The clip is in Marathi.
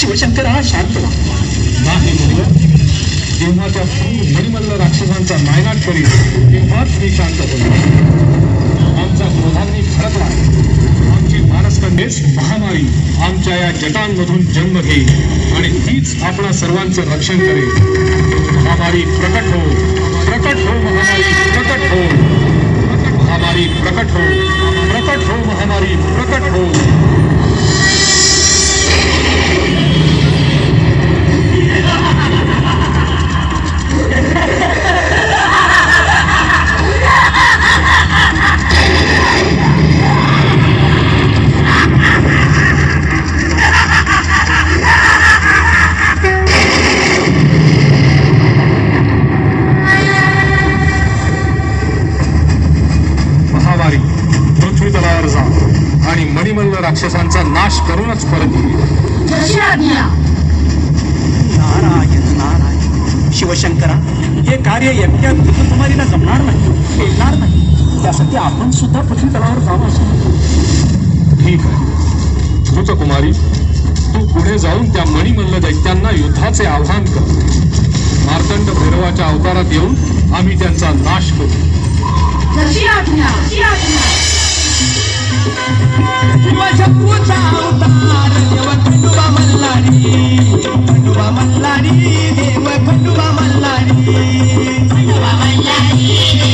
शिवशंकरा शांत व्हा. नाही मुलं, जेव्हा त्या मणिमल्ल राक्षसांचा नायनाट करील तेव्हाच मी शांत होईल. आमचा क्रोधाग्नी भडकला, आमची मानसकंडेस महामारी आमच्या या जटांमधून जन्म घेईल आणि तीच आपणा सर्वांचं रक्षण करेल. महामारी प्रकट हो, प्रकट हो महामारी, प्रकट हो महामारी, प्रकट हो, प्रकट हो महामारी, प्रकट हो. पृथ्वी तलावर जा आणि मणिमल्ल राक्षसांचा नाश करूनच परत येईल. नारायण नारायण. शिवशंकरा, हे कार्य एकट्या ऋतुकुमारीला जमणार नाही, पेलणार नाही. त्यासाठी आपण सुद्धा पृथ्वी तलावर जावं असं. ठीक आहे ऋतकुमारी, तू पुढे जाऊन त्या मणिमल्ल दैत्यांना युद्धाचे आव्हान कर. मार्तंड भैरवाच्या अवतारात येऊन आम्ही त्यांचा नाश करू. शिवशंभूचा अवतार देव खंडोबा मल्हारी, खंडोबा मल्हारी, देव खंडोबा मल्हारी, खंडोबा मल्हारी.